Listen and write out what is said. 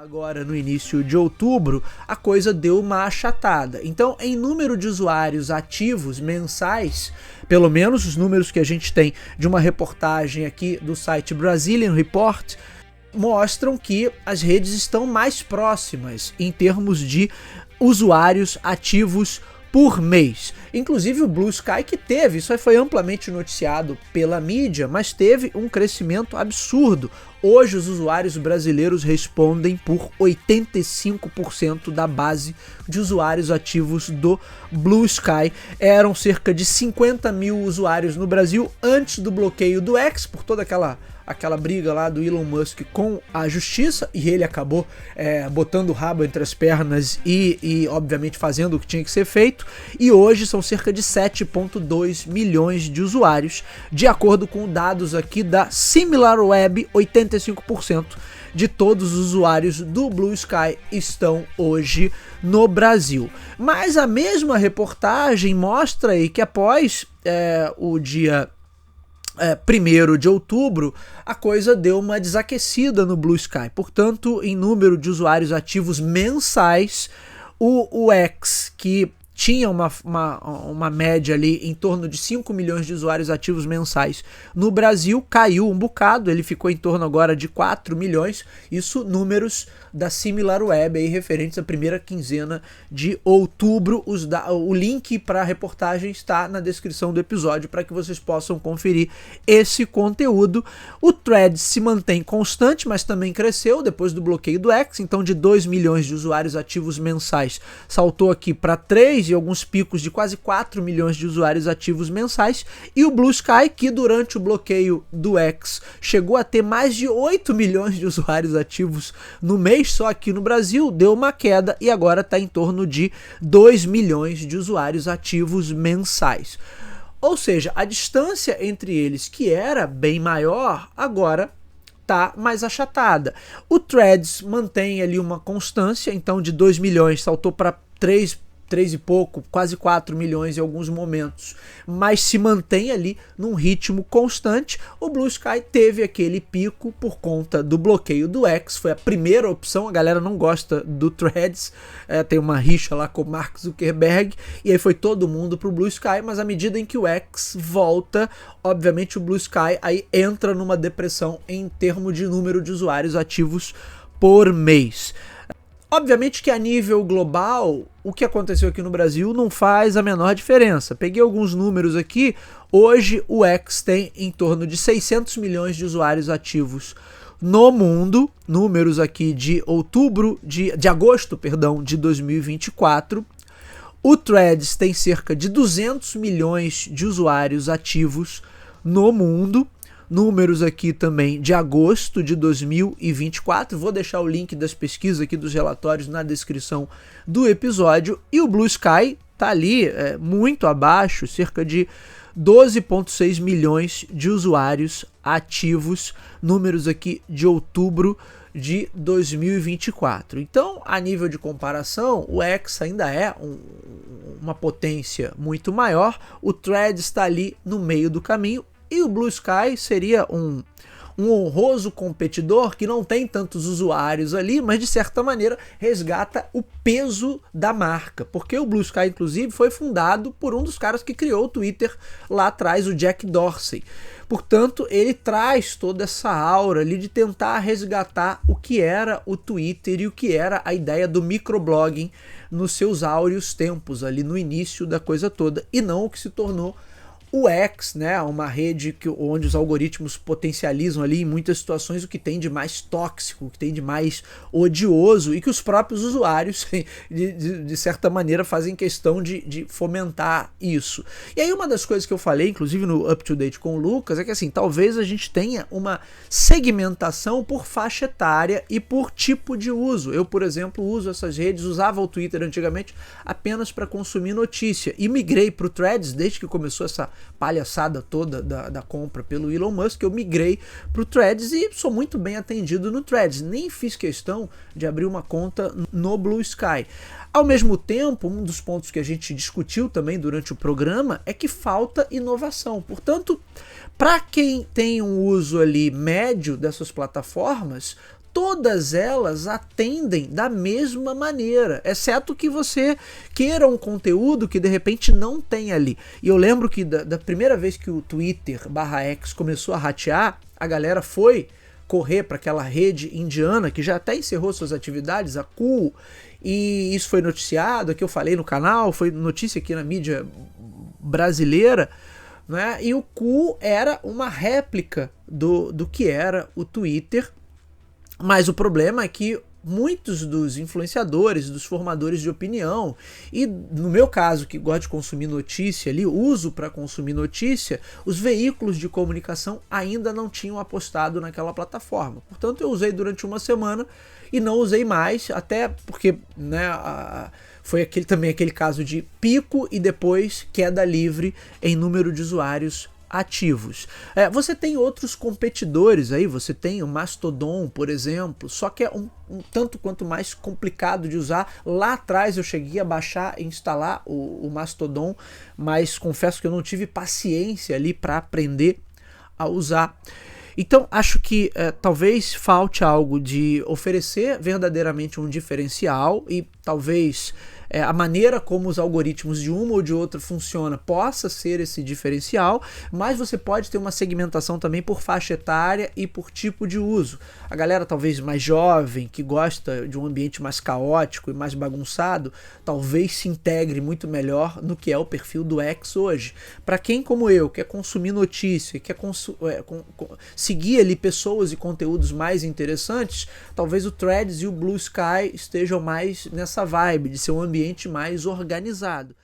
Agora, no início de outubro, a coisa deu uma achatada. Então, em número de usuários ativos mensais, pelo menos os números que a gente tem de uma reportagem aqui do site Brazilian Report, mostram que as redes estão mais próximas em termos de usuários ativos por mês. Inclusive o Blue Sky, que teve, isso aí foi amplamente noticiado pela mídia, mas teve um crescimento absurdo. Hoje os usuários brasileiros respondem por 85% da base de usuários ativos do Blue Sky. Eram cerca de 50 mil usuários no Brasil antes do bloqueio do X, por toda aquela briga lá do Elon Musk com a justiça, e ele acabou botando o rabo entre as pernas e obviamente fazendo o que tinha que ser feito, e hoje são cerca de 7,2 milhões de usuários, de acordo com dados aqui da SimilarWeb. 85% de todos os usuários do Blue Sky estão hoje no Brasil. Mas a mesma reportagem mostra aí que após o dia 1º de outubro, a coisa deu uma desaquecida no Blue Sky. Portanto, em número de usuários ativos mensais, o X, que tinha uma média ali em torno de 5 milhões de usuários ativos mensais no Brasil, caiu um bocado, ele ficou em torno agora de 4 milhões, isso números da SimilarWeb, aí referentes à primeira quinzena de outubro. O link para a reportagem está na descrição do episódio para que vocês possam conferir esse conteúdo. O Threads se mantém constante, mas também cresceu depois do bloqueio do X, então de 2 milhões de usuários ativos mensais saltou aqui para 3 e alguns picos de quase 4 milhões de usuários ativos mensais. E o Blue Sky, que durante o bloqueio do X chegou a ter mais de 8 milhões de usuários ativos no mês, só aqui no Brasil, deu uma queda e agora está em torno de 2 milhões de usuários ativos mensais. Ou seja, a distância entre eles, que era bem maior, agora está mais achatada. O Threads mantém ali uma constância, então de 2 milhões saltou para 3 e pouco, quase 4 milhões em alguns momentos, mas se mantém ali num ritmo constante. O Blue Sky teve aquele pico por conta do bloqueio do X, foi a primeira opção, a galera não gosta do Threads, tem uma rixa lá com o Mark Zuckerberg, e aí foi todo mundo pro Blue Sky, mas à medida em que o X volta, obviamente o Blue Sky aí entra numa depressão em termos de número de usuários ativos por mês. Obviamente que a nível global, o que aconteceu aqui no Brasil não faz a menor diferença. Peguei alguns números aqui, hoje o X tem em torno de 600 milhões de usuários ativos no mundo, números aqui de agosto de 2024. O Threads tem cerca de 200 milhões de usuários ativos no mundo. Números aqui também de agosto de 2024, vou deixar o link das pesquisas aqui dos relatórios na descrição do episódio. E o Blue Sky tá ali muito abaixo, cerca de 12,6 milhões de usuários ativos, números aqui de outubro de 2024. Então, a nível de comparação, o X ainda é uma potência muito maior, o Threads está ali no meio do caminho, e o Blue Sky seria um honroso competidor que não tem tantos usuários ali, mas de certa maneira resgata o peso da marca, porque o Blue Sky inclusive foi fundado por um dos caras que criou o Twitter lá atrás, o Jack Dorsey. Portanto, ele traz toda essa aura ali de tentar resgatar o que era o Twitter e o que era a ideia do microblogging nos seus áureos tempos ali no início da coisa toda, e não o que se tornou o X, né, uma rede onde os algoritmos potencializam ali em muitas situações o que tem de mais tóxico, o que tem de mais odioso, e que os próprios usuários, de certa maneira, fazem questão de fomentar isso. E aí uma das coisas que eu falei, inclusive no Up to Date com o Lucas, é que assim, talvez a gente tenha uma segmentação por faixa etária e por tipo de uso. Eu, por exemplo, uso essas redes, usava o Twitter antigamente apenas para consumir notícia, e migrei para o Threads desde que começou essa palhaçada toda da compra pelo Elon Musk. Eu migrei para o Threads e sou muito bem atendido no Threads. Nem fiz questão de abrir uma conta no Blue Sky. Ao mesmo tempo, um dos pontos que a gente discutiu também durante o programa é que falta inovação. Portanto, para quem tem um uso ali médio dessas plataformas, todas elas atendem da mesma maneira, exceto que você queira um conteúdo que de repente não tem ali. E eu lembro que da primeira vez que o Twitter/X começou a ratear, a galera foi correr para aquela rede indiana que já até encerrou suas atividades, a Kuo, e isso foi noticiado, aqui eu falei no canal, foi notícia aqui na mídia brasileira, né? E o Kuo era uma réplica do que era o Twitter, mas o problema é que muitos dos influenciadores, dos formadores de opinião, e no meu caso, que gosto de consumir notícia ali, uso para consumir notícia, os veículos de comunicação ainda não tinham apostado naquela plataforma. Portanto, eu usei durante uma semana e não usei mais, até porque, né, foi também aquele caso de pico e depois queda livre em número de usuários ativos. Você tem outros competidores aí, você tem o Mastodon, por exemplo, só que é um tanto quanto mais complicado de usar. Lá atrás eu cheguei a baixar e instalar o Mastodon, mas confesso que eu não tive paciência ali para aprender a usar. Então acho que talvez falte algo de oferecer verdadeiramente um diferencial e talvez a maneira como os algoritmos de uma ou de outra funciona possa ser esse diferencial, mas você pode ter uma segmentação também por faixa etária e por tipo de uso. A galera talvez mais jovem, que gosta de um ambiente mais caótico e mais bagunçado, talvez se integre muito melhor no que é o perfil do X hoje. Para quem como eu, quer consumir notícia, quer seguir ali pessoas e conteúdos mais interessantes, talvez o Threads e o Blue Sky estejam mais nessa vibe de ser um ambiente mais organizado.